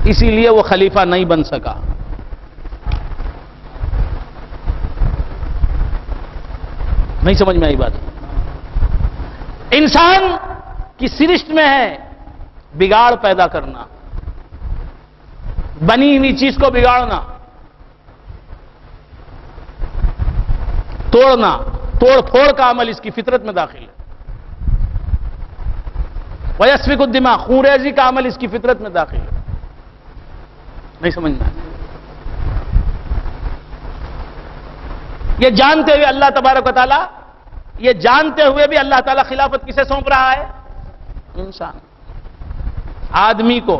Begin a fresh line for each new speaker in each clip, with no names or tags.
اسی لیے وہ خلیفہ نہیں بن سکا. نہیں سمجھ میں آئی بات؟ انسان کی سرشت میں ہے بگاڑ پیدا کرنا، بنی ہوئی چیز کو بگاڑنا، توڑنا، توڑ پھوڑ کا عمل اس کی فطرت میں داخل ہے. وَيَسْفِكُ الدِّمَاء، خون ریزی کا عمل اس کی فطرت میں داخل ہے. نہیں سمجھنا؟ یہ جانتے ہوئے اللہ تبارک و تعالی، یہ جانتے ہوئے بھی اللہ تعالیٰ خلافت کسے سونپ رہا ہے؟ انسان، آدمی کو.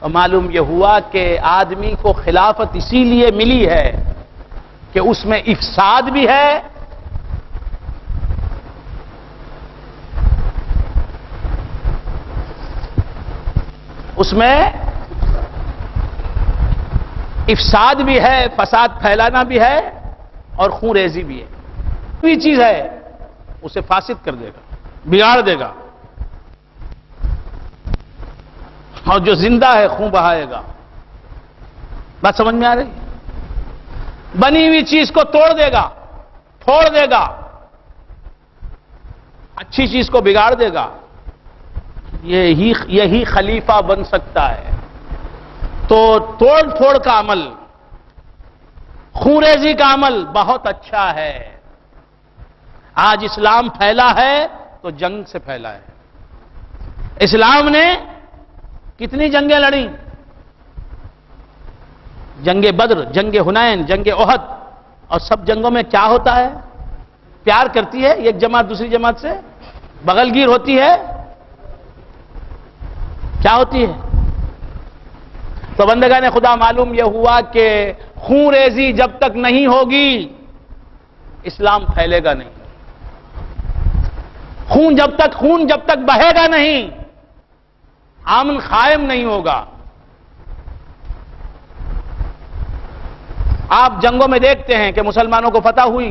اور معلوم یہ ہوا کہ آدمی کو خلافت اسی لیے ملی ہے کہ اس میں افساد بھی ہے اس میں افساد بھی ہے، فساد پھیلانا بھی ہے اور خون ریزی بھی ہے. کوئی چیز ہے اسے فاسد کر دے گا، بگاڑ دے گا، اور جو زندہ ہے خون بہائے گا. بات سمجھ میں آ رہی؟ بنی ہوئی چیز کو توڑ دے گا، پھوڑ دے گا، اچھی چیز کو بگاڑ دے گا. یہی خلیفہ بن سکتا ہے. تو توڑ پھوڑ کا عمل، خون ریزی کا عمل بہت اچھا ہے. آج اسلام پھیلا ہے تو جنگ سے پھیلا ہے. اسلام نے کتنی جنگیں لڑیں؟ جنگ بدر، جنگ حنین، جنگ احد. اور سب جنگوں میں کیا ہوتا ہے؟ پیار کرتی ہے ایک جماعت دوسری جماعت سے، بغل گیر ہوتی ہے. کیا ہوتی ہے؟ تو بندگان خدا، معلوم یہ ہوا کہ خون ریزی جب تک نہیں ہوگی اسلام پھیلے گا نہیں. خون جب تک بہے گا نہیں، امن قائم نہیں ہوگا. آپ جنگوں میں دیکھتے ہیں کہ مسلمانوں کو فتح ہوئی،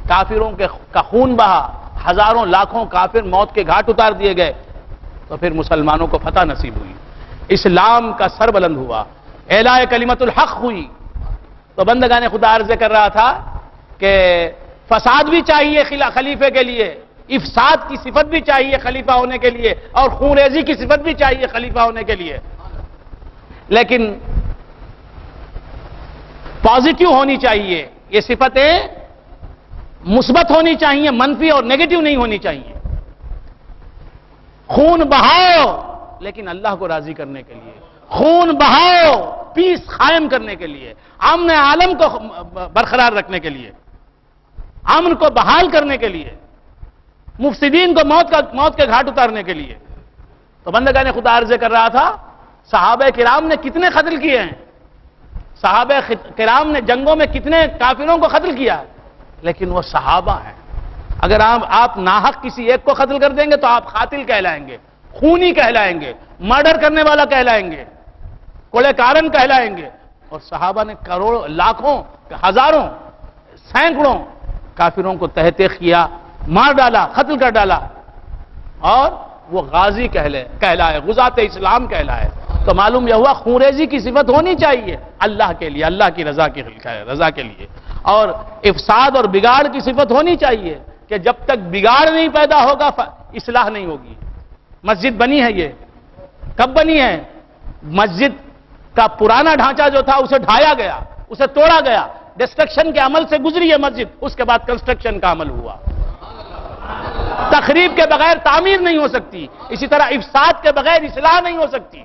کافروں کا خون بہا، ہزاروں لاکھوں کافر موت کے گھاٹ اتار دیے گئے، تو پھر مسلمانوں کو فتح نصیب ہوئی، اسلام کا سر بلند ہوا، اعلاء کلمت الحق ہوئی. تو بندگان خدا عرض کر رہا تھا کہ فساد بھی چاہیے خلیفے کے لیے، افساد کی صفت بھی چاہیے خلیفہ ہونے کے لیے، اور خون ریزی کی صفت بھی چاہیے خلیفہ ہونے کے لیے. لیکن پازیٹیو ہونی چاہیے، یہ صفتیں مثبت ہونی چاہیے، منفی اور نیگیٹو نہیں ہونی چاہیے. خون بہاؤ لیکن اللہ کو راضی کرنے کے لیے، خون بہاؤ پیس قائم کرنے کے لیے، امن عالم کو برقرار رکھنے کے لیے، امن کو بحال کرنے کے لیے، مفسدین کو موت کے گھاٹ اتارنے کے لیے. تو بندگان خدا عرض کر رہا تھا، صحابہ کرام نے کتنے قتل کیے ہیں، صحابہ کرام نے جنگوں میں کتنے کافروں کو قتل کیا ہے، لیکن وہ صحابہ ہیں. اگر آپ ناحق کسی ایک کو قتل کر دیں گے تو آپ قاتل کہلائیں گے، خونی کہلائیں گے، مرڈر کرنے والا کہلائیں گے، کوڑے کارن کہلائیں گے. اور صحابہ نے کروڑوں، لاکھوں، ہزاروں، سینکڑوں کافروں کو تہ تیغ کیا، مار ڈالا، قتل کر ڈالا، اور وہ غازی کہلائے، غزات اسلام کہلائے. تو معلوم یہ ہوا خون ریزی کی صفت ہونی چاہیے اللہ کے لیے، اللہ کی رضا کے لیے. اور افساد اور بگاڑ کی صفت ہونی چاہیے کہ جب تک بگاڑ نہیں پیدا ہوگا اصلاح نہیں ہوگی. مسجد بنی ہے، یہ کب بنی ہے؟ مسجد کا پرانا ڈھانچہ جو تھا اسے ڈھایا گیا، اسے توڑا گیا، ڈسٹرکشن کے عمل سے گزری ہے مسجد، اس کے بعد کنسٹرکشن کا عمل ہوا. تخریب کے بغیر تعمیر نہیں ہو سکتی، اسی طرح افساد کے بغیر اصلاح نہیں ہو سکتی.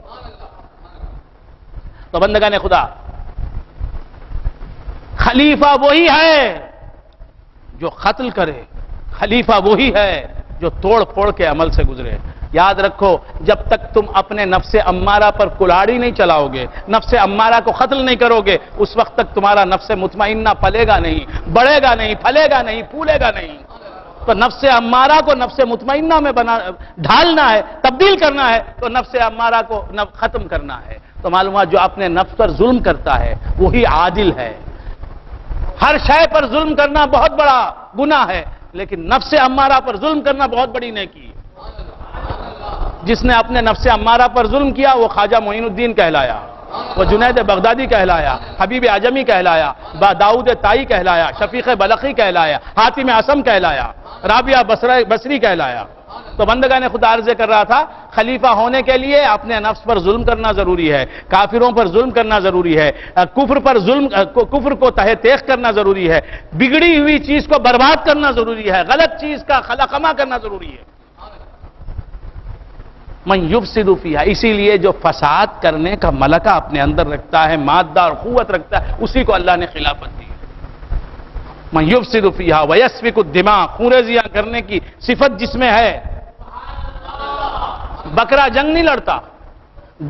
تو بندگان خدا، خلیفہ وہی ہے جو قتل کرے، خلیفہ وہی ہے جو توڑ پھوڑ کے عمل سے گزرے. یاد رکھو، جب تک تم اپنے نفس امارہ پر کلاڑی نہیں چلاؤ گے، نفس امارہ کو قتل نہیں کرو گے، اس وقت تک تمہارا نفس مطمئنہ پلے گا نہیں، بڑھے گا نہیں، پھلے گا نہیں، پھولے گا نہیں. تو نفس امارہ کو نفس مطمئنہ میں ڈھالنا ہے، تبدیل کرنا ہے، تو نفس امارہ کو ختم کرنا ہے. تو معلومات، جو اپنے نفس پر ظلم کرتا ہے وہی عادل ہے. ہر شے پر ظلم کرنا بہت بڑا گناہ ہے، لیکن نفس امارہ پر ظلم کرنا بہت بڑی نیکی ہے. جس نے اپنے نفس امارہ پر ظلم کیا وہ خواجہ معین الدین کہلایا، وہ جنید بغدادی کہلایا، حبیب اعجمی کہلایا، داؤد طائی کہلایا، شفیق بلخی کہلایا، حاتم اعصم کہلایا، رابعہ بصری کہلایا۔ تو بندگان خدا عرض کر رہا تھا خلیفہ ہونے کے لیے اپنے نفس پر ظلم کرنا ضروری ہے، کافروں پر ظلم کرنا ضروری ہے، کفر کو تہہ تیغ کرنا ضروری ہے، بگڑی ہوئی چیز کو برباد کرنا ضروری ہے، غلط چیز کا خلا کرنا ضروری ہے۔ من یفسد فیہا، اسی لیے جو فساد کرنے کا ملکہ اپنے اندر رکھتا ہے، مادہ اور قوت رکھتا ہے، اسی کو اللہ نے خلافت دی۔ من یفسد فیہا ویسفک الدماء، خونریزیاں کرنے کی صفت جس میں ہے۔ بکرا جنگ نہیں لڑتا،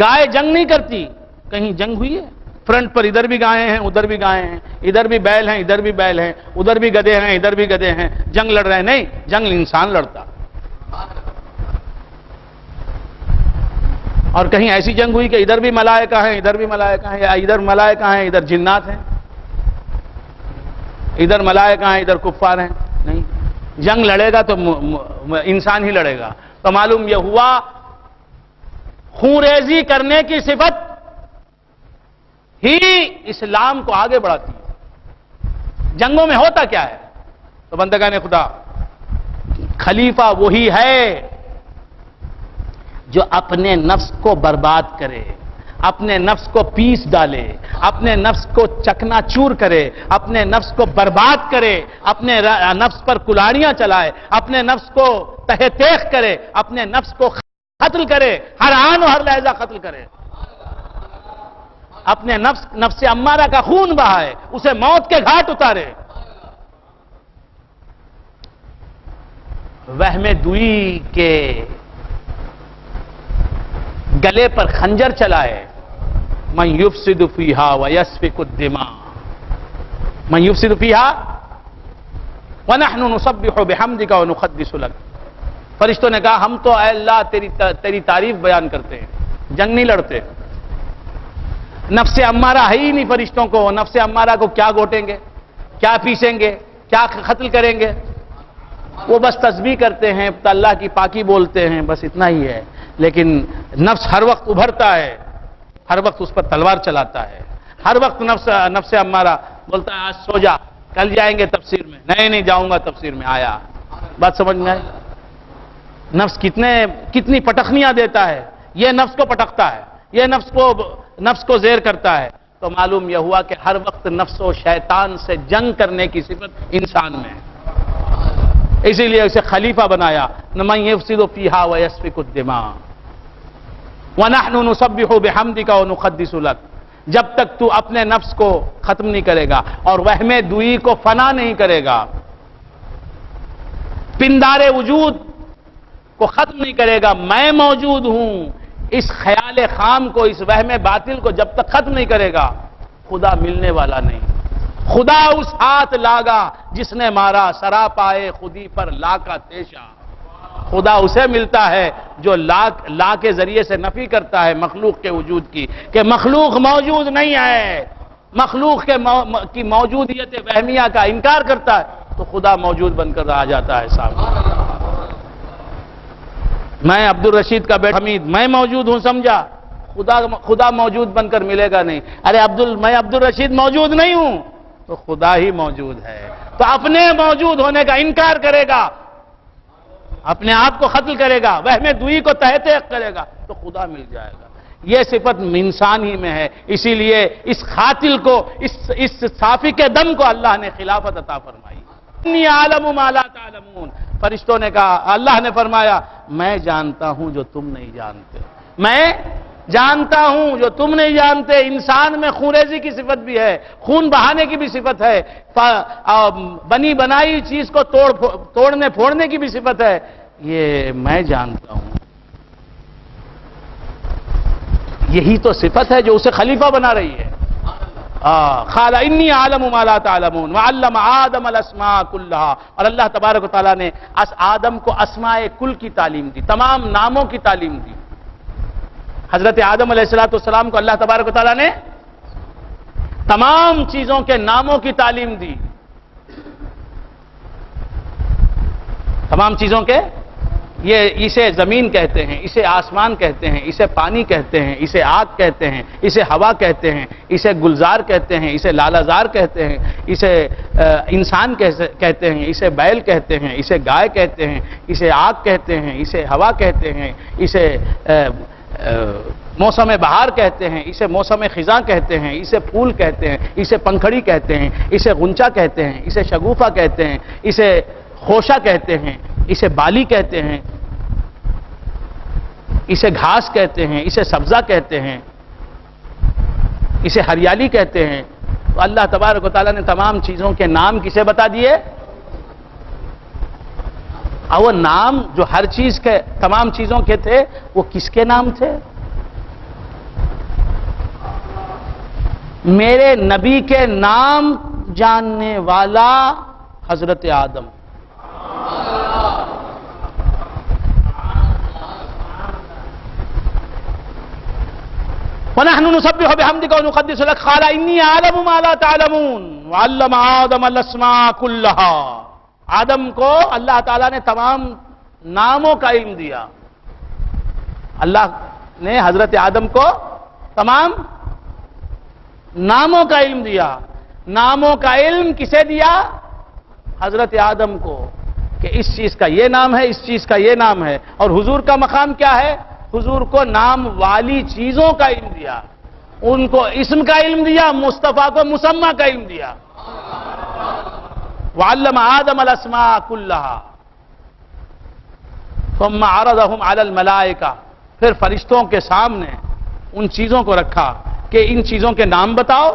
گائے جنگ نہیں کرتی، کہیں جنگ ہوئی ہے؟ فرنٹ پر ادھر بھی گائے ہیں ادھر بھی گائے ہیں، ادھر بھی بیل ہیں ادھر بھی بیل ہیں، ادھر بھی گدھے ہیں ادھر بھی گدھے ہیں، جنگ لڑ رہے ہیں؟ نہیں، جنگ انسان لڑتا۔ اور کہیں ایسی جنگ ہوئی کہ ادھر بھی ملائکہ ہیں ادھر بھی ملائکہ ہیں، یا ادھر ملائکہ ہیں ادھر جنات ہیں، ادھر ملائکہ ہیں ادھر کفار ہیں؟ نہیں، جنگ لڑے گا تو انسان ہی لڑے گا۔ تو معلوم یہ ہوا خونریزی کرنے کی صفت ہی اسلام کو آگے بڑھاتی ہے۔ جنگوں میں ہوتا کیا ہے؟ تو بندگان خدا، خلیفہ وہی ہے جو اپنے نفس کو برباد کرے، اپنے نفس کو پیس ڈالے، اپنے نفس کو چکنا چور کرے، اپنے نفس کو برباد کرے، اپنے نفس پر کلاڑیاں چلائے، اپنے نفس کو تہہ تیغ کرے، اپنے نفس کو قتل کرے، ہر آن و ہر لحظہ قتل کرے، اپنے نفس امارہ کا خون بہائے، اسے موت کے گھاٹ اتارے، وہم دوئی کے گلے پر خنجر چلائے۔ من یفسد فیہا ویسفک الدماء، من یفسد فیہا ونحن نسبح بحمدک ونقدس لک۔ فرشتوں نے کہا ہم تو اے اللہ تیری تعریف بیان کرتے ہیں، جنگ نہیں لڑتے۔ نفس امارہ ہے ہی نہیں فرشتوں کو، نفس امارہ کو کیا گھوٹیں گے، کیا پیسیں گے، کیا قتل کریں گے؟ وہ بس تسبیح کرتے ہیں، اللہ کی پاکی بولتے ہیں، بس اتنا ہی ہے۔ لیکن نفس ہر وقت ابھرتا ہے، ہر وقت اس پر تلوار چلاتا ہے، ہر وقت نفس امارہ بولتا ہے آج سو جا، کل جائیں گے تفسیر میں، نہیں جاؤں گا تفسیر میں۔ آیا بات سمجھ میں آئی؟ نفس کتنی پٹخنیاں دیتا ہے، یہ نفس کو پٹکتا ہے، یہ نفس کو زیر کرتا ہے۔ تو معلوم یہ ہوا کہ ہر وقت نفس و شیطان سے جنگ کرنے کی صفت انسان میں ہے، اسی لیے اسے خلیفہ بنایا۔ من یفسد فیہا ویسفک الدماء ونحن نسبح بحمدک ونقدس لک، جب تک تو اپنے نفس کو ختم نہیں کرے گا اور وہم دوئی کو فنا نہیں کرے گا، پندار وجود کو ختم نہیں کرے گا، میں موجود ہوں، اس خیال خام کو، اس وہم باطل کو جب تک ختم نہیں کرے گا، خدا ملنے والا نہیں۔ خدا اس ہاتھ لاگا جس نے مارا، سرا پائے خودی پر لا کا تیشا۔ خدا اسے ملتا ہے جو لا کے ذریعے سے نفی کرتا ہے مخلوق کے وجود کی، کہ مخلوق موجود نہیں ہے، مخلوق کی موجودیت وہمیہ کا انکار کرتا ہے، تو خدا موجود بن کر آ جاتا ہے سامنے۔ میں عبدالرشید کا بیٹا حمید، میں موجود ہوں، سمجھا؟ خدا موجود بن کر ملے گا نہیں۔ ارے میں عبدالرشید موجود نہیں ہوں، تو خدا ہی موجود ہے، تو اپنے موجود ہونے کا انکار کرے گا، اپنے آپ کو قتل کرے گا، وہم دوئی کو تہہ تیغ کرے گا، تو خدا مل جائے گا۔ یہ صفت انسان ہی میں ہے، اسی لیے اس قاتل کو، اس صافی کے دم کو اللہ نے خلافت عطا فرمائی۔ انی اعلم ما لا تعلمون، فرشتوں نے کہا، اللہ نے فرمایا میں جانتا ہوں جو تم نہیں جانتے، میں جانتا ہوں جو تم نہیں جانتے۔ انسان میں خونریزی کی صفت بھی ہے، خون بہانے کی بھی صفت ہے، بنی بنائی چیز کو توڑنے پھوڑنے کی بھی صفت ہے، یہ میں جانتا ہوں۔ یہی تو صفت ہے جو اسے خلیفہ بنا رہی ہے۔ قال انی اعلم ما لا تعلمون وعلم آدم الاسماء کلھا، اور اللہ تبارک و تعالیٰ نے آدم کو اسماء کل کی تعلیم دی، تمام ناموں کی تعلیم دی۔ حضرت آدم علیہ السلام کو اللہ تبارک و تعالیٰ نے تمام چیزوں کے ناموں کی تعلیم دی، تمام چیزوں کے یہ اسے زمین کہتے ہیں، اسے آسمان کہتے ہیں، اسے پانی کہتے ہیں، اسے آگ کہتے ہیں، اسے ہوا کہتے ہیں، اسے گلزار کہتے ہیں، اسے لالازار کہتے ہیں، اسے انسان کہتے ہیں، اسے بیل کہتے ہیں، اسے گائے کہتے ہیں، اسے آگ کہتے ہیں، اسے ہوا کہتے ہیں، اسے موسم بہار کہتے ہیں، اسے موسم خزاں کہتے ہیں، اسے پھول کہتے ہیں، اسے پنکھڑی کہتے ہیں، اسے غنچہ کہتے ہیں، اسے شگوفہ کہتے ہیں، اسے خوشہ کہتے ہیں، اسے بالی کہتے ہیں، اسے گھاس کہتے ہیں، اسے سبزہ کہتے ہیں، اسے ہریالی کہتے ہیں۔ تو اللہ تبارک و تعالیٰ نے تمام چیزوں کے نام کسے بتا دیے؟ اور وہ نام جو ہر چیز کے تمام چیزوں کے تھے وہ کس کے نام تھے؟ میرے نبی کے نام جاننے والا حضرت آدم، وَنَحْنُ نُسَبِّحُ بِحَمْدِكَ وَنُقَدِّسُ لَكَ قَالَ إِنِّي أَعْلَمُ مَا لَا تَعْلَمُونَ وَعَلَّمَ آدَمَ الْأَسْمَاءَ كُلَّهَا۔ آدم کو اللہ تعالیٰ نے تمام ناموں کا علم دیا۔ اللہ نے حضرت آدم کو تمام ناموں کا علم دیا۔ ناموں کا علم کسے دیا؟ حضرت آدم کو، کہ اس چیز کا یہ نام ہے، اس چیز کا یہ نام ہے۔ اور حضور کا مقام کیا ہے؟ حضور کو نام والی چیزوں کا علم دیا، ان کو اسم کا علم دیا، مصطفیٰ کو مسمى کا علم دیا۔ وعلم آدم الاسماء كلها ثم عرضهم على الملائکہ، پھر فرشتوں کے سامنے ان چیزوں کو رکھا کہ ان چیزوں کے نام بتاؤ۔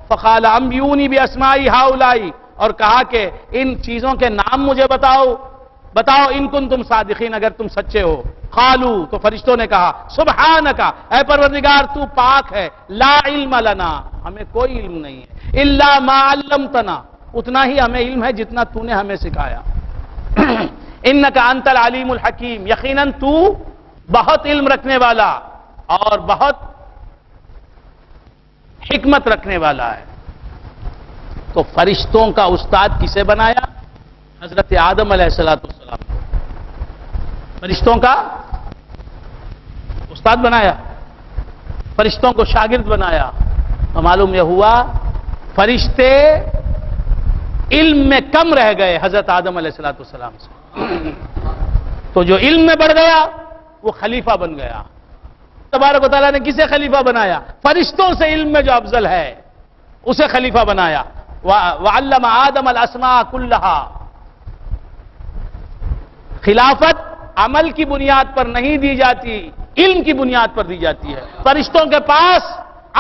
فقال انبئونی باسماء هؤلاء، اور کہا کہ ان چیزوں کے نام مجھے بتاؤ ان کنتم صادقین، اگر تم سچے ہو۔ قالوا، تو فرشتوں نے کہا سبحانک، اے پروردگار تو پاک ہے، لا علم لنا، ہمیں کوئی علم نہیں ہے، الا ما علمتنا، اتنا ہی ہمیں علم ہے جتنا تو نے ہمیں سکھایا۔ انک انت العلیم الحکیم، یقیناً تو بہت علم رکھنے والا اور بہت حکمت رکھنے والا ہے۔ تو فرشتوں کا استاد کسے بنایا؟ حضرت آدم علیہ السلام کو فرشتوں کا استاد بنایا، فرشتوں کو شاگرد بنایا۔ تو معلوم یہ ہوا فرشتے علم میں کم رہ گئے حضرت آدم علیہ السلام سے، تو جو علم میں بڑھ گیا وہ خلیفہ بن گیا۔ تبارک و تعالیٰ نے کسے خلیفہ بنایا؟ فرشتوں سے علم میں جو افضل ہے اسے خلیفہ بنایا۔ وعلم آدم الاسماء كلها، خلافت عمل کی بنیاد پر نہیں دی جاتی، علم کی بنیاد پر دی جاتی ہے۔ فرشتوں کے پاس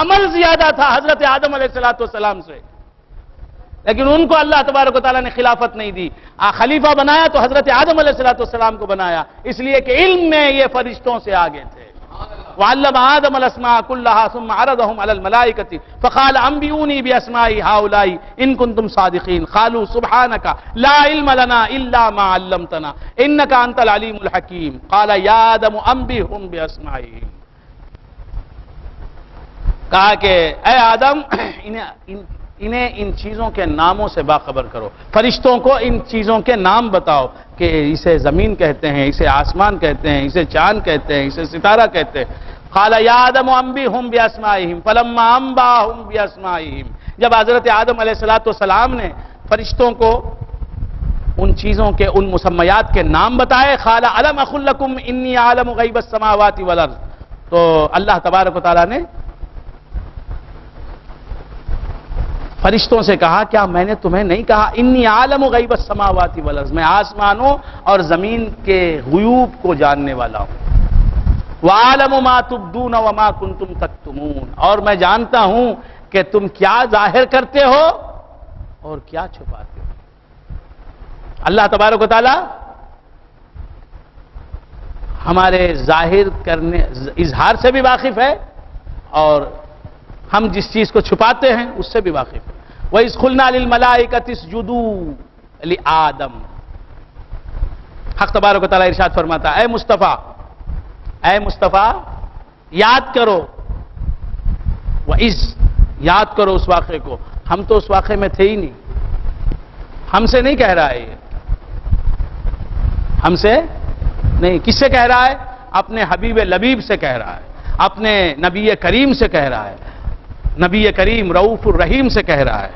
عمل زیادہ تھا حضرت آدم علیہ السلام سے، لیکن ان کو اللہ تبارک و تعالیٰ نے خلافت نہیں دی۔ خلیفہ بنایا تو حضرت آدم علیہ السلام کو بنایا، اس لیے کہ علم میں یہ فرشتوں سے آگے تھے۔ وعلم آدم الاسماء كلها ثم عرضهم على الملائكة فقال انبئوني باسماء هؤلاء ان كنتم صادقين قالوا سبحانك لا علم لنا الا ما علمتنا انك انت العليم الحكيم قال يا آدم انبئهم باسمائهم، کہا کہ اے آدم انہیں ان چیزوں کے ناموں سے باخبر کرو، فرشتوں کو ان چیزوں کے نام بتاؤ کہ اسے زمین کہتے ہیں، اسے آسمان کہتے ہیں، اسے چاند کہتے ہیں، اسے ستارہ کہتے ہیں۔ قال یا آدم انبئهم باسمائهم فلما انبأهم باسمائهم، جب حضرت آدم علیہ السلام نے فرشتوں کو ان چیزوں کے ان مسمیات کے نام بتائے، قال الم اقل لكم انی اعلم غیب السماوات والارض، تو اللہ تبارک و تعالیٰ نے فرشتوں سے کہا کیا میں نے تمہیں نہیں کہا انی عالم غیب السماوات والارض، میں آسمانوں اور زمین کے غیوب کو جاننے والا ہوں۔ وعالم ما تبدون وما کنتم تکتمون، اور میں جانتا ہوں کہ تم کیا ظاہر کرتے ہو اور کیا چھپاتے ہو۔ اللہ تبارک و تعالی ہمارے ظاہر کرنے اظہار سے بھی واقف ہے اور ہم جس چیز کو چھپاتے ہیں اس سے بھی واقف ہے۔ وَإِذْ قُلْنَا لِلْمَلَائِكَةِ اسْجُدُوا لِآدَمَ، حق تبارک و تعالیٰ ارشاد فرماتا اے مصطفیٰ یاد کرو، وَإِذْ، یاد کرو اس واقعے کو، ہم تو اس واقعے میں تھے ہی نہیں، ہم سے نہیں کہہ رہا ہے یہ، ہم سے نہیں، کس سے کہہ رہا ہے؟ اپنے حبیب لبیب سے کہہ رہا ہے، اپنے نبی کریم سے کہہ رہا ہے، نبی کریم رؤوف الرحیم سے کہہ رہا ہے،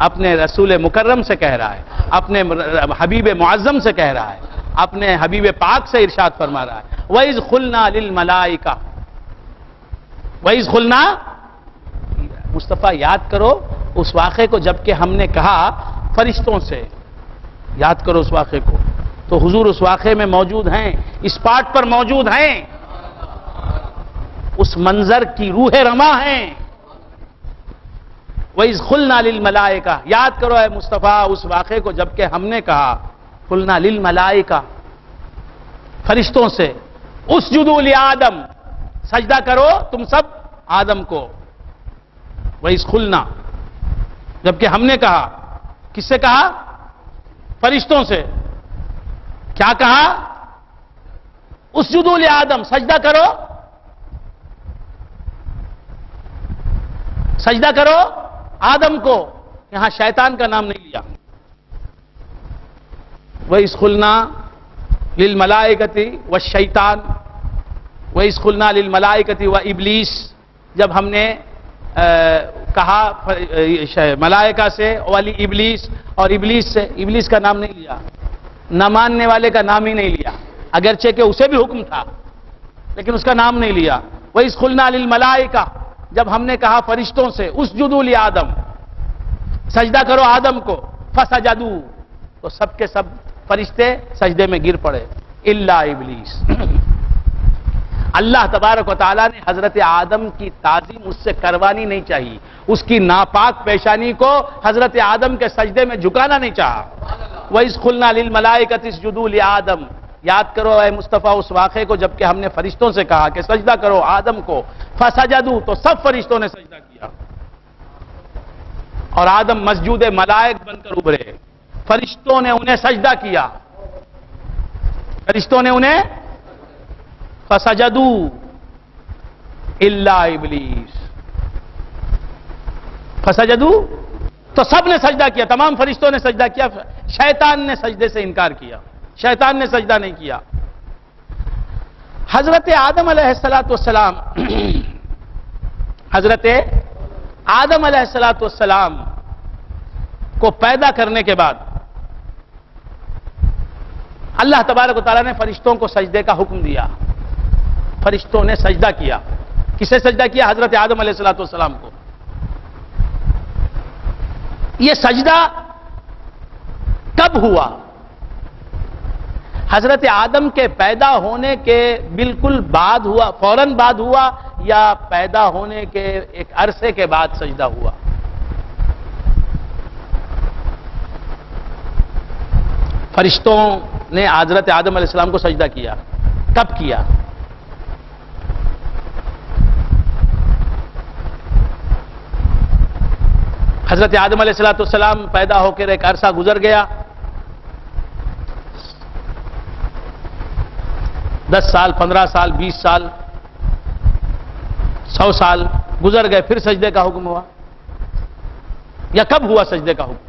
اپنے رسول مکرم سے کہہ رہا ہے، اپنے حبیب معظم سے کہہ رہا ہے، اپنے حبیب پاک سے ارشاد فرما رہا ہے وَإِذْ قُلْنَا لِلْمَلَائِكَةِ وَإِذْ قُلْنَا، مصطفیٰ یاد کرو اس واقعے کو جب کہ ہم نے کہا فرشتوں سے، یاد کرو اس واقعے کو، تو حضور اس واقعے میں موجود ہیں، اس پاٹ پر موجود ہیں، اس منظر کی روح رواں ہیں۔ وَإِذْ قُلْنَا لِلْمَلَائِكَةِ، یاد کرو اے مصطفیٰ اس واقعے کو جب کہ ہم نے کہا قُلْنَا لِلْمَلَائِكَةِ، فرشتوں سے، اسجدوا لآدم، سجدہ کرو تم سب آدم کو۔ وَإِذْ قُلْنَا، جبکہ ہم نے کہا، کس سے کہا؟ فرشتوں سے۔ کیا کہا؟ اسجدوا لآدم، سجدہ کرو، سجدہ کرو آدم کو، یہاں شیطان کا نام نہیں لیا۔ وَإِذْ قُلْنَا لِلْمَلَائِكَةِ وَالشَّيْطَانِ وَإِذْ قُلْنَا لِلْمَلَائِكَةِ وَإِبْلِيسِ، جب ہم نے کہا ملائکہ سے والی ابلیس، اور ابلیس سے، ابلیس کا نام نہیں لیا، نہ ماننے والے کا نام ہی نہیں لیا، اگرچہ کہ اسے بھی حکم تھا لیکن اس کا نام نہیں لیا۔ وَإِذْ قُلْنَا لِلْمَلَائِكَةِ، جب ہم نے کہا فرشتوں سے اسجدوا لآدم، سجدہ کرو آدم کو، فسجدوا، تو سب کے سب فرشتے سجدے میں گر پڑے الا ابلیس۔ اللہ تبارک و تعالیٰ نے حضرت آدم کی تعظیم اس سے کروانی نہیں چاہیے، اس کی ناپاک پیشانی کو حضرت آدم کے سجدے میں جھکانا نہیں چاہا۔ وَإِذْ قُلْنَا لِلْمَلَائِكَةِ اسْجُدُوا لِآدَمَ، یاد کرو اے مصطفیٰ اس واقعے کو جب کہ ہم نے فرشتوں سے کہا کہ سجدہ کرو آدم کو، فسجدوا، تو سب فرشتوں نے سجدہ کیا، اور آدم مسجود ملائک بن کر ابھرے، فرشتوں نے انہیں سجدہ کیا، فرشتوں نے انہیں فسجدوا الا ابلیس، فسجدوا، تو سب نے سجدہ کیا، تمام فرشتوں نے سجدہ کیا، شیطان نے سجدے سے انکار کیا، شیطان نے سجدہ نہیں کیا۔ حضرت آدم علیہ السلام حضرت آدم علیہ السلام کو پیدا کرنے کے بعد اللہ تبارک و تعالیٰ نے فرشتوں کو سجدے کا حکم دیا، فرشتوں نے سجدہ کیا۔ کسے سجدہ کیا؟ حضرت آدم علیہ السلام کو۔ یہ سجدہ کب ہوا؟ حضرت آدم کے پیدا ہونے کے بالکل بعد ہوا، فوراً بعد ہوا، یا پیدا ہونے کے ایک عرصے کے بعد سجدہ ہوا؟ فرشتوں نے حضرت آدم علیہ السلام کو سجدہ کیا، کب کیا؟ حضرت آدم علیہ السلام پیدا ہو کر ایک عرصہ گزر گیا، 10 سال، 15 سال، 20 سال، 100 سال گزر گئے، پھر سجدے کا حکم ہوا، یا کب ہوا سجدے کا حکم؟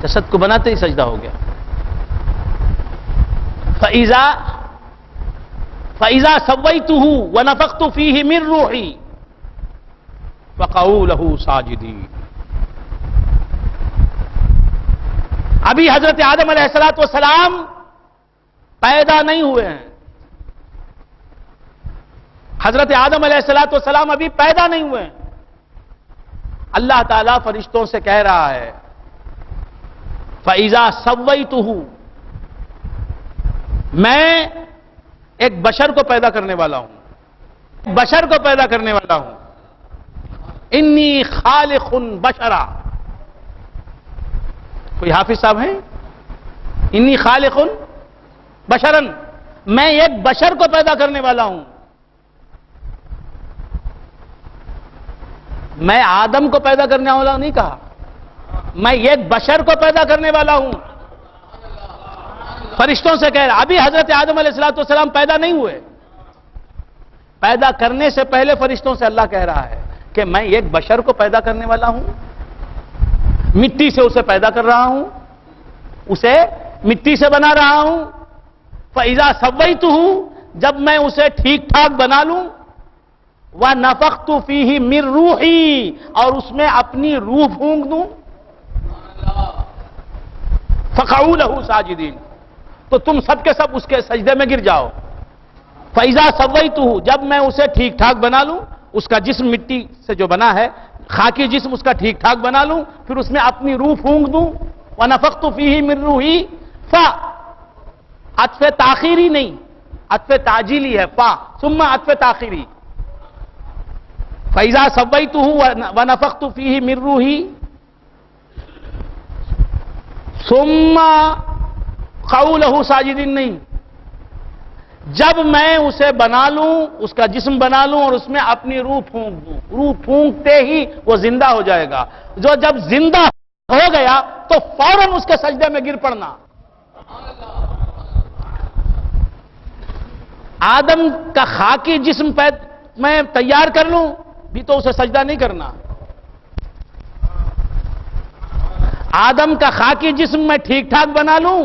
جسد کو بناتے ہی سجدہ ہو گیا۔ فَإِذَا سَوَّيْتُهُ وَنَفَخْتُ فِيهِ مِن رُّوحِي فَقَعُوا لَهُ سَاجِدِينَ۔ ابھی حضرت آدم علیہ السلام پیدا نہیں ہوئے ہیں، حضرت آدم علیہ السلام ابھی پیدا نہیں ہوئے ہیں، اللہ تعالیٰ فرشتوں سے کہہ رہا ہے فَإِذَا سَوَّيْتُهُ، میں ایک بشر کو پیدا کرنے والا ہوں، بشر کو پیدا کرنے والا ہوں، انی خالق بشرا، کوئی حافظ صاحب ہیں؟ انی خالق بشرن، میں ایک بشر کو پیدا کرنے والا ہوں، میں آدم کو پیدا کرنے والا نہیں کہا، میں ایک بشر کو پیدا کرنے والا ہوں، فرشتوں سے کہہ رہا۔ ابھی حضرت آدم علیہ السلام پیدا نہیں ہوئے، پیدا کرنے سے پہلے فرشتوں سے اللہ کہہ رہا ہے کہ میں ایک بشر کو پیدا کرنے والا ہوں، مٹی سے اسے پیدا کر رہا ہوں، اسے مٹی سے بنا رہا ہوں۔ فَإِذَا سَوَّيْتُهُ، جب میں اسے ٹھیک ٹھاک بنا لوں، وَنَفَخْتُ فِيهِ مِن رُوحِي، اور اس میں اپنی روح پھونک دوں، فَقَعُوا لَهُ سَاجِدِينَ، تو تم سب کے سب اس کے سجدے میں گر جاؤ۔ فَإِذَا سَوَّيْتُهُ، جب میں اسے ٹھیک ٹھاک بنا لوں، اس کا جسم مٹی سے جو بنا ہے، خاکی جسم اس کا ٹھیک ٹھاک بنا لوں، پھر اس میں اپنی روح پھونک دوں، وَنَفَخْتُ فِيهِ مِن رُوحِي، عطف تاخیری نہیں، عطف تعجیلی ہے، ثم عطف تاخیری۔ فَإِذَا سَوَّيْتُهُ وَنَفَخْتُ فِيهِ مِن رُوحِي ثُمَّ قَعُوا لَهُ سَاجِدِينَ نہیں، جب میں اسے بنا لوں، اس کا جسم بنا لوں اور اس میں اپنی روح پھونک دوں، روح پھونکتے ہی وہ زندہ ہو جائے گا۔ جو جب زندہ ہو گیا تو فوراً اس کے سجدے میں گر پڑنا۔ آدم کا خاکی جسم میں تیار کر لوں بھی تو اسے سجدہ نہیں کرنا۔ آدم کا خاکی جسم میں ٹھیک ٹھاک بنا لوں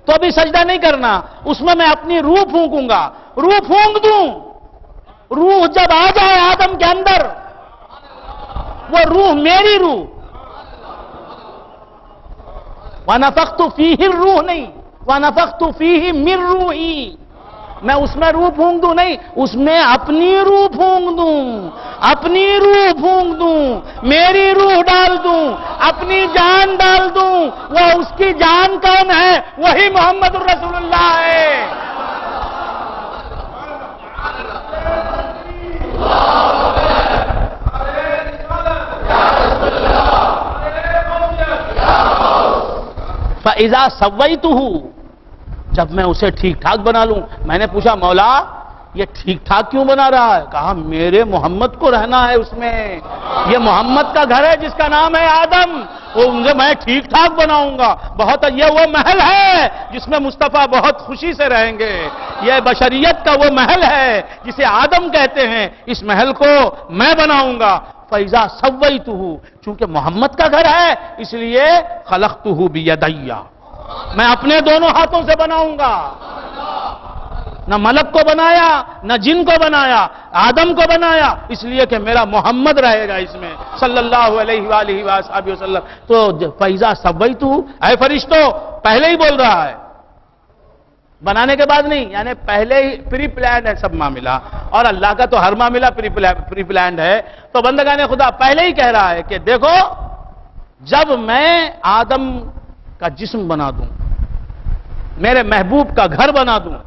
تو بھی سجدہ نہیں کرنا، اس میں اپنی روح پھونکوں گا، روح پھونک دوں۔ روح جب آ جائے آدم کے اندر، وہ روح میری روح، وَنَفَخْتُ فِيهِ الروح نہیں، وَنَفَخْتُ فِيهِ مِن رُوحِي، میں اس میں روح پھونک دوں نہیں، اس میں اپنی روح پھونک دوں، اپنی روح پھونک دوں، میری روح ڈال دوں، اپنی جان ڈال دوں۔ وہ اس کی جان کون ہے؟ وہی محمد الرسول اللہ ہے۔ فَإِذَا سَوَّيْتُهُ، جب میں اسے ٹھیک ٹھاک بنا لوں۔ میں نے پوچھا مولا یہ ٹھیک ٹھاک کیوں بنا رہا ہے؟ کہا میرے محمد کو رہنا ہے اس میں، یہ محمد کا گھر ہے جس کا نام ہے آدم، میں ٹھیک ٹھاک بناؤں گا۔ بہت یہ وہ محل ہے جس میں مصطفیٰ بہت خوشی سے رہیں گے، یہ بشریت کا وہ محل ہے جسے آدم کہتے ہیں، اس محل کو میں بناؤں گا۔ فَإِذَا سَوَّيْتُهُ، چونکہ محمد کا گھر ہے اس لیے خَلَقْتُهُ بِيَدَيَّ، میں اپنے دونوں ہاتھوں سے بناؤں گا۔ نہ ملک کو بنایا، نہ جن کو بنایا، آدم کو بنایا اس لیے کہ میرا محمد رہے گا اس میں صلی اللہ علیہ وآلہ وآلہ وسلم۔ تو فَإِذَا سَوَّيْتُهُ، اے فرشتوں، پہلے ہی بول رہا ہے، بنانے کے بعد نہیں، یعنی پہلے ہی پری پلانڈ ہے سب معاملہ، اور اللہ کا تو ہر معاملہ پری پلانڈ ہے۔ تو بندگان خدا پہلے ہی کہہ رہا ہے کہ دیکھو جب میں آدم کا جسم بنا دوں، میرے محبوب کا گھر بنا دوں،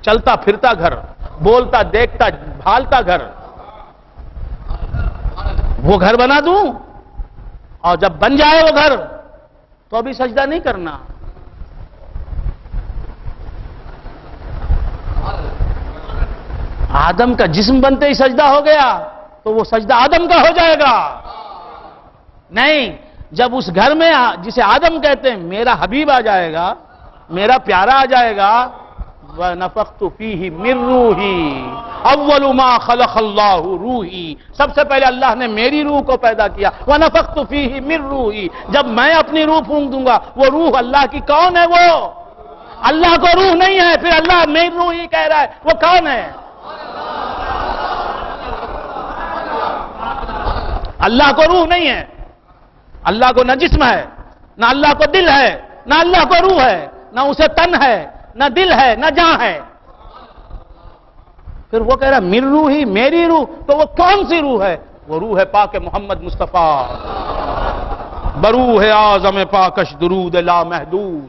چلتا پھرتا گھر، بولتا دیکھتا بھالتا گھر، وہ گھر بنا دوں، اور جب بن جائے وہ گھر تو ابھی سجدہ نہیں کرنا۔ آدم کا جسم بنتے ہی سجدہ ہو گیا تو وہ سجدہ آدم کا ہو جائے گا؟ نہیں، جب اس گھر میں جسے آدم کہتے ہیں میرا حبیب آ جائے گا، میرا پیارا آ جائے گا، وَنَفَخْتُ فِيهِ مِن رُوحِي، اول ما خلق اللہ روحی، سب سے پہلے اللہ نے میری روح کو پیدا کیا، وَنَفَخْتُ فِيهِ مِن رُوحِي، جب میں اپنی روح پھونک دوں گا، وہ روح اللہ کی کون ہے؟ وہ اللہ کو روح نہیں ہے، پھر اللہ میری روح ہی کہہ رہا ہے، وہ کون ہے؟ اللہ کو روح نہیں ہے، اللہ کو نہ جسم ہے، نہ اللہ کو دل ہے، نہ اللہ کو روح ہے، نہ اسے تن ہے، نہ دل ہے، نہ جان ہے۔ پھر وہ کہہ رہا ہے میری روح ہی، میری روح، تو وہ کون سی روح ہے؟ وہ روح ہے پاک محمد مصطفیٰ، بروح اعظم پاکش درود لا محدود۔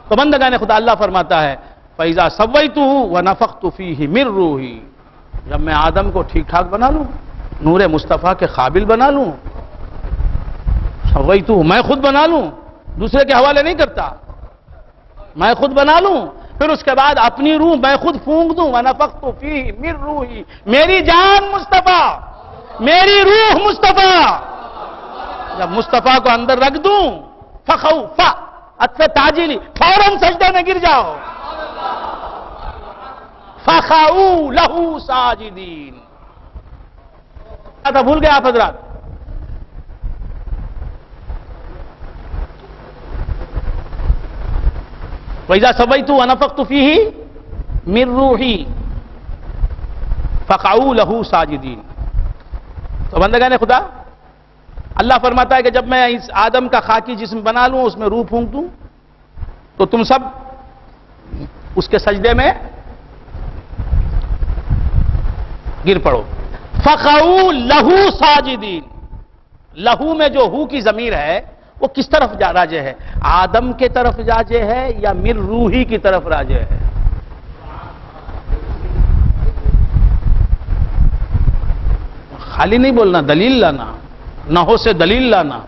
تو بندگان خدا اللہ فرماتا ہے فَإِذَا سَوَّيْتُهُ وَنَفَخْتُ فِيهِ مِن رُوحِي، جب میں آدم کو ٹھیک ٹھاک بنا لوں، نور مصطفیٰ کے قابل بنا لوں، سویتو میں خود بنا لوں، دوسرے کے حوالے نہیں کرتا، میں خود بنا لوں، پھر اس کے بعد اپنی روح میں خود پھونک دوں، وَنَفَخْتُ فِيهِ مِن رُوحِي، میری جان مصطفیٰ، میری روح مصطفیٰ، جب مصطفیٰ کو اندر رکھ دوں، فَخَوْفَ عطف تعجیلی، فوراً سجدے میں گر جاؤ، فَخَعُوا لَهُ سَاجِدِينَ. تھا بھول گئے آپ حضرات؟ وَإِذَا سَوَّيْتُ وَنَفَخْتُ فِيهِ مِن رُّوحِي فَقَعُوا لَهُ سَاجِدِينَ. تو بندگان خدا، اللہ فرماتا ہے کہ جب میں اس آدم کا خاکی جسم بنا لوں، اس میں روح پھونک دوں، تو تم سب اس کے سجدے میں گر پڑو. فَقَعُوا لَهُ سَاجِدِينَ. لہو میں جو ہو کی ضمیر ہے وہ کس طرف راجع ہے؟ آدم کے طرف راجع ہے یا من روحی کی طرف راجع ہے؟ خالی نہیں بولنا، دلیل لانا، نحو سے دلیل لانا.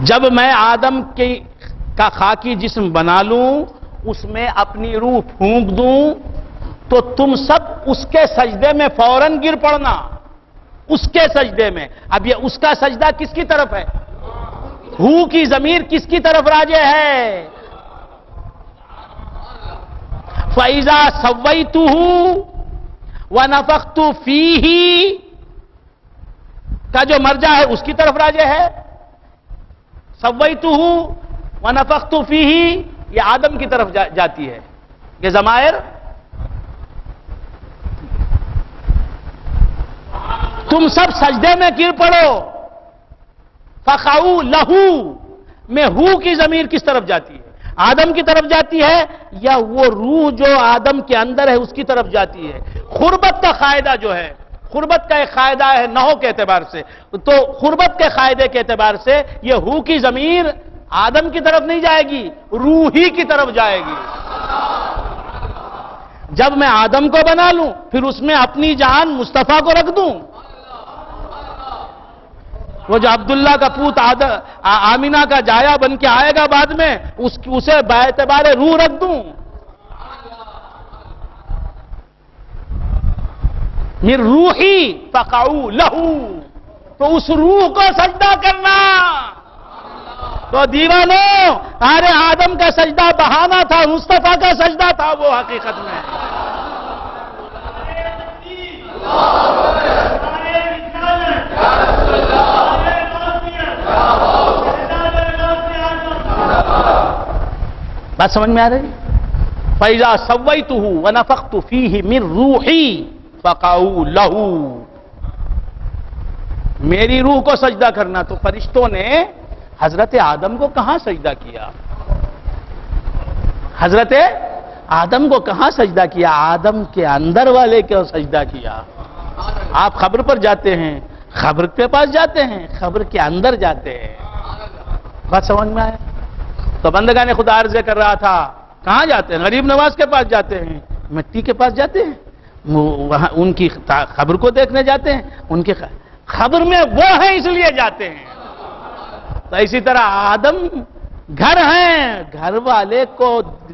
جب میں آدم کا خاکی جسم بنا لوں، اس میں اپنی روح پھونک دوں، تو تم سب اس کے سجدے میں فوراً گر پڑنا، اس کے سجدے میں. اب یہ اس کا سجدہ کس کی طرف ہے؟ ہو کی ضمیر کس کی طرف راجع ہے؟ فَإِذَا سَوَّيْتُهُ وَنَفَخْتُ فِيهِ کا جو مرجع ہے اس کی طرف راجع ہے. سَوَّيْتُهُ وَنَفَخْتُ فِيهِ یہ آدم کی طرف جاتی ہے. یہ ضمائر تم سب سجدے میں گر پڑو. فَخَعُوا لَهُ میں ہو کی ضمیر کس طرف جاتی ہے؟ آدم کی طرف جاتی ہے یا وہ روح جو آدم کے اندر ہے اس کی طرف جاتی ہے؟ قربت کا قاعدہ جو ہے، قربت کا ایک قاعدہ ہے نحو کے اعتبار سے، تو قربت کے قاعدے کے اعتبار سے یہ ہو کی ضمیر آدم کی طرف نہیں جائے گی، روحی کی طرف جائے گی. جب میں آدم کو بنا لوں پھر اس میں اپنی جان مصطفیٰ کو رکھ دوں، وہ جو عبداللہ کا پوت آمینہ کا جایا بن کے آئے گا بعد میں، اسے باعتبار روح رکھ دوں. من روحی فقعوا لہ، تو اس روح کو سجدہ کرنا. تو دیوانوں، ارے آدم کا سجدہ بہانہ تھا، مصطفیٰ کا سجدہ تھا وہ حقیقت میں. بات سمجھ میں آ رہی؟ فَإِذَا سَوَّيْتُهُ وَنَفَخْتُ فِيهِ مِن رُّوحِي فَقَعُوا لَهُ. میری روح کو سجدہ کرنا. تو فرشتوں نے حضرت آدم کو کہاں سجدہ کیا؟ حضرت آدم کو کہاں سجدہ کیا؟ آدم کے اندر والے کو سجدہ کیا. آپ قبر پر جاتے ہیں، قبر کے پاس جاتے ہیں، قبر کے اندر جاتے ہیں. بات سمجھ میں آئے؟ تو بندگان خدا عرض کر رہا تھا، کہاں جاتے ہیں؟ غریب نواز کے پاس جاتے ہیں، مٹی کے پاس جاتے ہیں، وہاں ان کی قبر کو دیکھنے جاتے ہیں، ان کی قبر میں وہ ہیں اس لیے جاتے ہیں. تو اسی طرح آدم گھر ہیں، گھر والے کو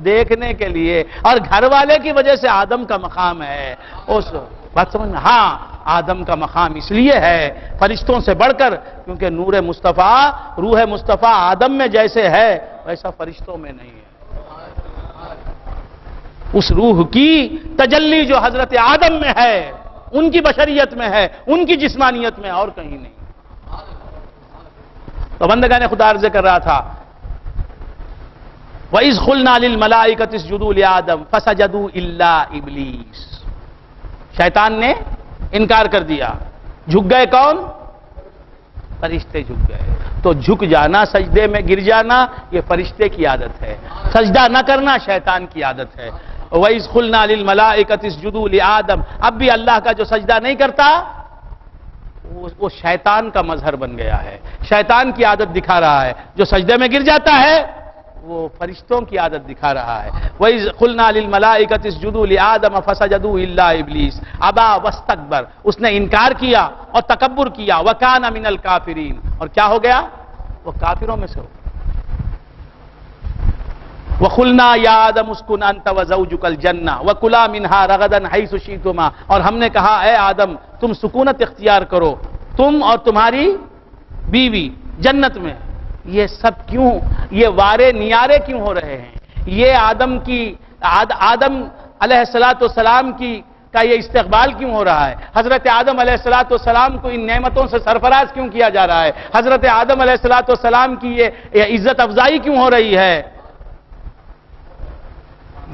دیکھنے کے لیے، اور گھر والے کی وجہ سے آدم کا مقام ہے. اس بات سمجھ میں؟ ہاں، آدم کا مقام اس لیے ہے فرشتوں سے بڑھ کر، کیونکہ نور مصطفیٰ، روح مصطفیٰ آدم میں جیسے ہے ویسا فرشتوں میں نہیں ہے. اس روح کی تجلی جو حضرت آدم میں ہے، ان کی بشریت میں ہے، ان کی جسمانیت میں، اور کہیں نہیں. تو بندگان خدا عرض کر رہا تھا، وَإِذْ قُلْنَا لِلْمَلَائِكَةِ اسْجُدُوا لِآدَمَ فَسَجَدُوا إِلَّا إِبْلِيسَ. شیطان نے انکار کر دیا. جھک گئے کون؟ فرشتے جھک گئے. تو جھک جانا، سجدے میں گر جانا، یہ فرشتے کی عادت ہے. سجدہ نہ کرنا شیطان کی عادت ہے. وَإِذْ قُلْنَا لِلْمَلَائِكَةِ اسْجُدُوا لِآدَمَ. اب بھی اللہ کا جو سجدہ نہیں کرتا وہ شیطان کا مظہر بن گیا ہے، شیطان کی عادت دکھا رہا ہے. جو سجدے میں گر جاتا ہے وہ فرشتوں کی عادت دکھا رہا ہے. وَإِذْ قُلْنَا لِلْمَلَائِكَةِ اسْجُدُوا لِآدَمَ فَسَجَدُوا إِلَّا إِبْلِيسَ أَبَى وَاسْتَكْبَرَ. اس نے انکار کیا اور تکبر کیا. وَكَانَ مِنَ الْكَافِرِينَ. اور کیا ہو گیا؟ وہ کافروں میں سے ہو. وَقُلْنَا يَا آدَمُ اسْكُنْ أَنْتَ وَزَوْجُكَ الْجَنَّةَ وَكُلَا مِنْهَا رَغَدًا حَيْثُ شِئْتُمَا. اور ہم نے کہا اے آدم تم سکونت اختیار کرو، تم اور تمہاری بیوی جنت میں. یہ سب کیوں؟ یہ وارے نیارے کیوں ہو رہے ہیں؟ یہ آدم کی آدم علیہ السلام کا یہ استقبال کیوں ہو رہا ہے؟ حضرت آدم علیہ السلام کو ان نعمتوں سے سرفراز کیوں کیا جا رہا ہے؟ حضرت آدم علیہ السلام کی یہ عزت افزائی کیوں ہو رہی ہے؟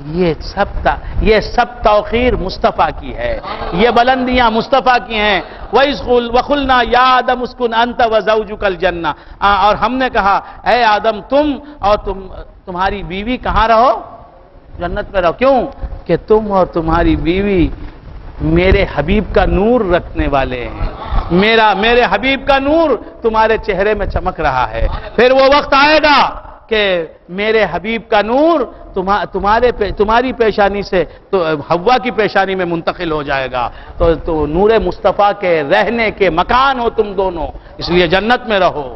یہ سب توقیر مصطفیٰ کی ہے، یہ بلندیاں مصطفیٰ کی ہیں۔ وَقُلْنَا يَا آدَمُ اسْكُنْ أَنْتَ وَزَوْجُكَ الْجَنَّةَ، اور ہم نے کہا اے آدم تم اور تمہاری بیوی کہاں رہو؟ جنت میں رہو۔ کیوں؟ کہ تم اور تمہاری بیوی میرے حبیب کا نور رکھنے والے ہیں، میرے حبیب کا نور تمہارے چہرے میں چمک رہا ہے۔ پھر وہ وقت آئے گا کہ میرے حبیب کا نور تمہاری پیشانی سے تو حوا کی پیشانی میں منتقل ہو جائے گا، تو نور مصطفیٰ کے رہنے کے مکان ہو تم دونوں، اس لیے جنت میں رہو۔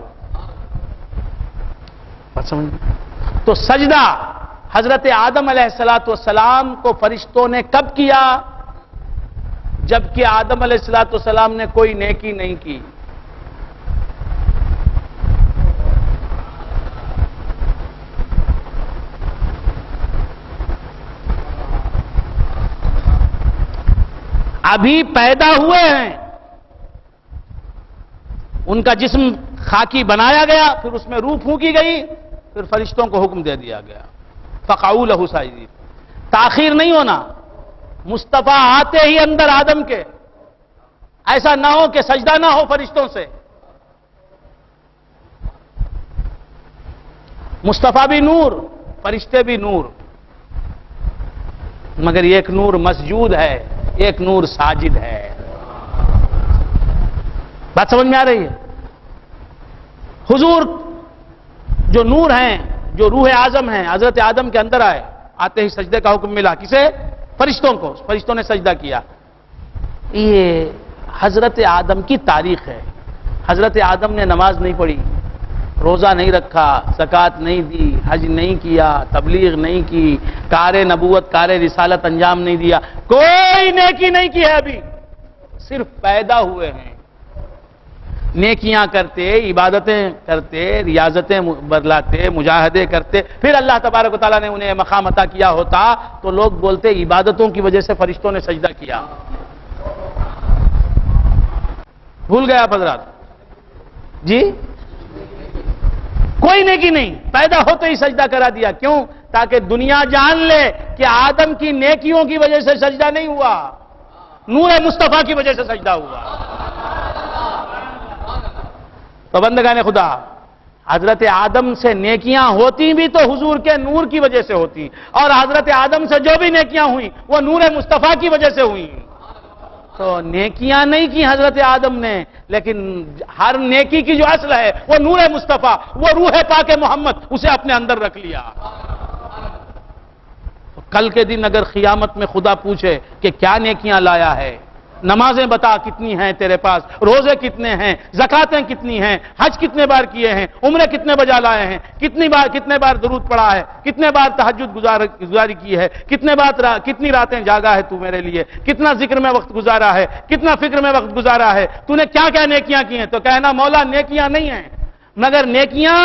بات سمجھ؟ تو سجدہ حضرت آدم علیہ السلام کو فرشتوں نے کب کیا؟ جبکہ آدم علیہ السلام نے کوئی نیکی نہیں کی۔ ابھی پیدا ہوئے ہیں، ان کا جسم خاکی بنایا گیا، پھر اس میں روح پھونکی گئی، پھر فرشتوں کو حکم دے دیا گیا فَقَعُوا لَهُ سَاجِدِينَ۔ تاخیر نہیں ہونا، مصطفیٰ آتے ہی اندر آدم کے، ایسا نہ ہو کہ سجدہ نہ ہو فرشتوں سے۔ مصطفیٰ بھی نور، فرشتے بھی نور، مگر ایک نور مسجود ہے، ایک نور ساجد ہے۔ بات سمجھ میں آ رہی ہے؟ حضور جو نور ہیں، جو روح اعظم ہیں، حضرت آدم کے اندر آتے ہی سجدے کا حکم ملا، کسے؟ فرشتوں کو۔ فرشتوں نے سجدہ کیا۔ یہ حضرت آدم کی تاریخ ہے۔ حضرت آدم نے نماز نہیں پڑھی، روزہ نہیں رکھا، زکوٰۃ نہیں دی، حج نہیں کیا، تبلیغ نہیں کی، کار نبوت کار رسالت انجام نہیں دیا، کوئی نیکی نہیں کی ہے، ابھی صرف پیدا ہوئے ہیں۔ نیکیاں کرتے، عبادتیں کرتے، ریاضتیں بدلاتے، مجاہدے کرتے، پھر اللہ تبارک و تعالیٰ نے انہیں مقام عطا کیا ہوتا تو لوگ بولتے عبادتوں کی وجہ سے فرشتوں نے سجدہ کیا۔ بھول گیا آپ حضرات؟ جی کوئی نیکی نہیں، پیدا ہوتے ہی سجدہ کرا دیا۔ کیوں؟ تاکہ دنیا جان لے کہ آدم کی نیکیوں کی وجہ سے سجدہ نہیں ہوا، نور مصطفیٰ کی وجہ سے سجدہ ہوا۔ تو بندگان خدا، حضرت آدم سے نیکیاں ہوتی بھی تو حضور کے نور کی وجہ سے ہوتی، اور حضرت آدم سے جو بھی نیکیاں ہوئیں وہ نور مصطفیٰ کی وجہ سے ہوئیں۔ تو نیکیاں نہیں کی حضرت آدم نے، لیکن ہر نیکی کی جو اصل ہے وہ نور مصطفیٰ، وہ روح پاک محمد، اسے اپنے اندر رکھ لیا۔ تو کل کے دن اگر قیامت میں خدا پوچھے کہ کیا نیکیاں لایا ہے، نمازیں بتا کتنی ہیں تیرے پاس، روزے کتنے ہیں، زکاتیں کتنی ہیں، حج کتنے بار کیے ہیں، عمرے کتنے بجا لائے ہیں، کتنے بار درود پڑھا ہے، کتنے بار تہجد گزاری کی ہے، کتنی راتیں جاگا ہے تو میرے لیے، کتنا ذکر میں وقت گزارا ہے، کتنا فکر میں وقت گزارا ہے، تو نے کیا کیا نیکیاں کی ہیں؟ تو کہنا مولا نیکیاں نہیں ہیں، مگر نیکیاں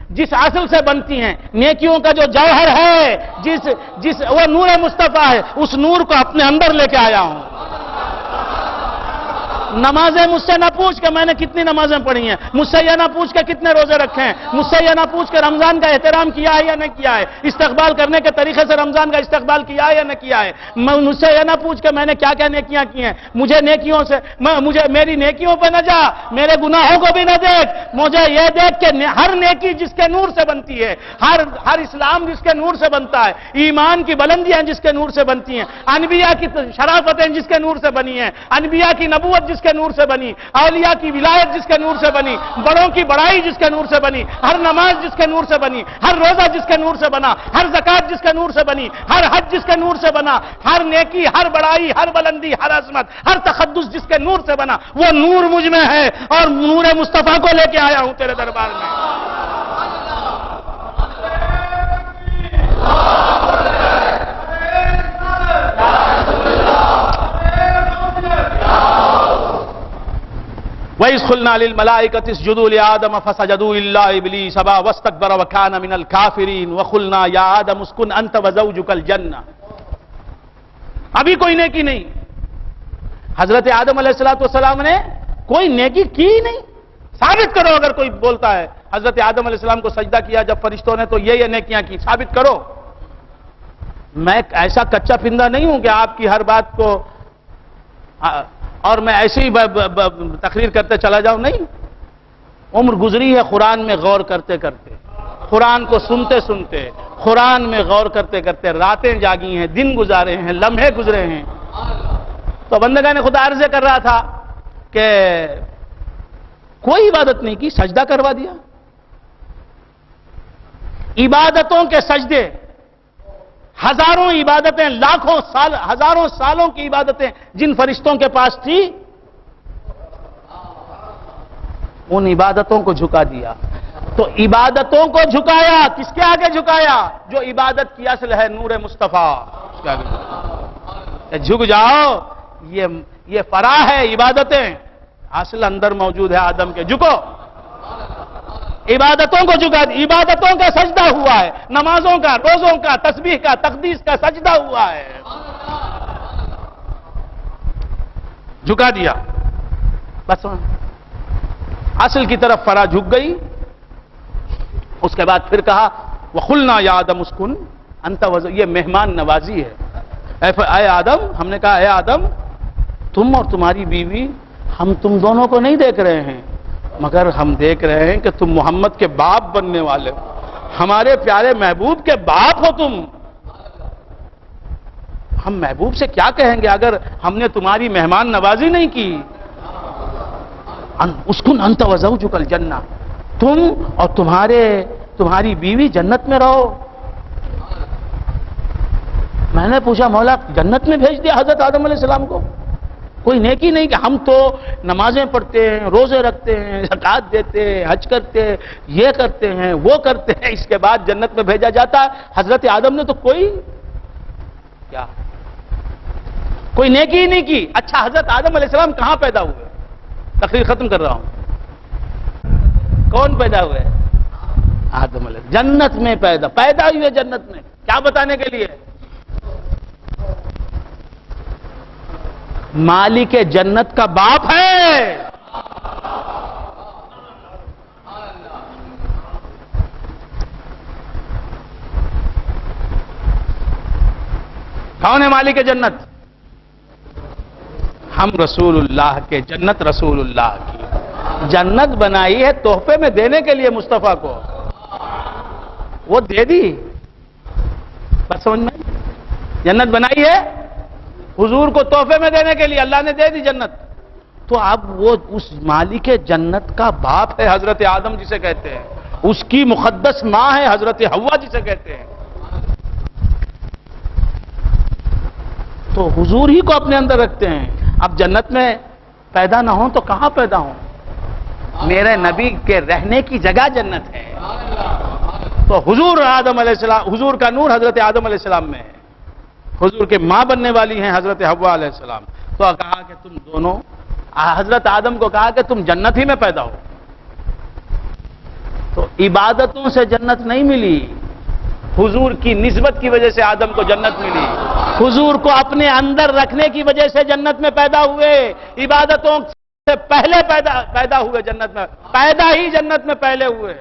جس اصل سے بنتی ہیں، نیکیوں کا جو جوہر ہے، وہ نور مصطفیٰ ہے، اس نور کو اپنے اندر لے کے آیا ہوں۔ نمازیں مجھ سے نہ پوچھ کہ میں نے کتنی نمازیں پڑھی ہیں، مجھ سے یہ نہ پوچھ کہ کتنے روزے رکھے ہیں، مجھ سے یہ نہ پوچھ کہ رمضان کا احترام کیا ہے یا نہیں کیا ہے، استقبال کرنے کے طریقے سے رمضان کا استقبال کیا ہے یا نہیں کیا ہے، مجھ سے یہ نہ پوچھ کہ میں نے کیا کیا نیکیاں کی ہیں، میری نیکیوں پہ نہ جا، میرے گناہوں کو بھی نہ دیکھ، مجھے یہ دیکھ کہ ہر نیکی جس کے نور سے بنتی ہے، ہر اسلام جس کے نور سے بنتا ہے، ایمان کی بلندیاں جس کے نور سے بنتی ہیں، انبیاء کی شرافتیں جس کے نور سے بنی ہیں، انبیاء کی نبوت جس کے نور سے بنی، اولیاء کی ولایت جس کے نور سے بنی، بڑوں کی بڑائی جس کے نور سے بنی، ہر نماز جس کے نور سے بنی، ہر روزہ جس کے نور سے بنا، ہر زکات جس کے نور سے بنی، ہر حج جس کے نور سے بنا، ہر نیکی، ہر بڑائی، ہر بلندی، ہر عظمت، ہر تقدس جس کے نور سے بنا، وہ نور مجھ میں ہے، اور نور مصطفیٰ کو لے کے آیا ہوں تیرے دربار میں۔ وَإِذْ قُلْنَا لِلْمَلَائِكَةِ اسْجُدُوا لِآدَمَ فَسَجَدُوا إِلَّا إِبْلِيسَ أَبَى وَاسْتَكْبَرَ وَكَانَ مِنَ الْكَافِرِينَ وَقُلْنَا يَا آدَمُ اسْكُنْ أَنْتَ وَزَوْجُكَ الْجَنَّةَ. ابھی کوئی نیکی نہیں. حضرت آدم علیہ السلام نے کوئی نیکی کی ہی نہیں. ثابت کرو اگر کوئی بولتا ہے حضرت آدم علیہ السلام کو سجدہ کیا جب فرشتوں نے تو یہ نیکیاں کی، ثابت کرو. میں ایسا کچا پندہ نہیں ہوں کہ آپ کی ہر بات کو اور میں ایسے ہی تقریر کرتے چلا جاؤں. نہیں، عمر گزری ہے قرآن میں غور کرتے کرتے، قرآن کو سنتے سنتے، قرآن میں غور کرتے کرتے، راتیں جاگی ہیں، دن گزارے ہیں، لمحے گزرے ہیں. تو بندگان خدا عرض کر رہا تھا کہ کوئی عبادت نہیں کی، سجدہ کروا دیا. عبادتوں کے سجدے، ہزاروں عبادتیں، لاکھوں سال، ہزاروں سالوں کی عبادتیں جن فرشتوں کے پاس تھی، ان عبادتوں کو جھکا دیا. تو عبادتوں کو جھکایا، کس کے آگے جھکایا؟ جو عبادت کی اصل ہے نور مصطفیٰ، اس کے آگے جھکایا. جھک جاؤ، یہ فرا ہے عبادتیں، اصل اندر موجود ہے آدم کے. جھکو، عبادتوں کو جھکا دی. عبادتوں کا سجدہ ہوا ہے، نمازوں کا، روزوں کا، تسبیح کا، تقدیس کا سجدہ ہوا ہے. جھکا دیا، بس اصل کی طرف فرا جھک گئی. اس کے بعد پھر کہا وَقُلْنَا يَا آدَمُ اسْكُنْ أَنْتَ وَزَوْجُكَ. یہ مہمان نوازی ہے. اے آدم، ہم نے کہا اے آدم، تم اور تمہاری بیوی، ہم تم دونوں کو نہیں دیکھ رہے ہیں، مگر ہم دیکھ رہے ہیں کہ تم محمد کے باپ بننے والے ہو، ہمارے پیارے محبوب کے باپ ہو تم. ہم محبوب سے کیا کہیں گے اگر ہم نے تمہاری مہمان نوازی نہیں کی. اسکن انت وزوجک الجنہ، تم اور تمہاری بیوی جنت میں رہو. میں نے پوچھا مولا جنت میں بھیج دیا حضرت آدم علیہ السلام کو؟ کوئی نیکی نہیں کہ ہم تو نمازیں پڑھتے ہیں، روزے رکھتے ہیں، زکوٰۃ دیتے ہیں، حج کرتے ہیں، یہ کرتے ہیں، وہ کرتے ہیں، اس کے بعد جنت میں بھیجا جاتا ہے. حضرت آدم نے تو کوئی نیکی ہی نہیں کی. اچھا حضرت آدم علیہ السلام کہاں پیدا ہوئے؟ تقریر ختم کر رہا ہوں. کون پیدا ہوئے؟ آدم علیہ السلام. جنت میں پیدا ہوئے. جنت میں کیا بتانے کے لیے؟ مالک جنت کا باپ ہے. کون ہے مالک جنت؟ ہم رسول اللہ کے. جنت رسول اللہ کی. جنت بنائی ہے تحفے میں دینے کے لیے مصطفیٰ کو، وہ دے دی. بس سمجھ میں، جنت بنائی ہے حضور کو تحفے میں دینے کے لیے، اللہ نے دے دی جنت. تو اب وہ اس مالک جنت کا باپ ہے حضرت آدم جسے کہتے ہیں، اس کی مقدس ماں ہے حضرت حوا جسے کہتے ہیں. تو حضور ہی کو اپنے اندر رکھتے ہیں. اب جنت میں پیدا نہ ہوں تو کہاں پیدا ہوں؟ میرے نبی کے رہنے کی جگہ جنت ہے. تو حضور آدم علیہ السلام، حضور کا نور حضرت آدم علیہ السلام میں ہے. حضور کے ماں بننے والی ہیں حضرت حوا علیہ السلام. تو کہا کہ تم دونوں، حضرت آدم کو کہا کہ تم جنت ہی میں پیدا ہو. تو عبادتوں سے جنت نہیں ملی، حضور کی نسبت کی وجہ سے آدم کو جنت ملی. حضور کو اپنے اندر رکھنے کی وجہ سے جنت میں پیدا ہوئے. عبادتوں سے پہلے پیدا ہوئے جنت میں، پیدا ہی جنت میں پہلے ہوئے.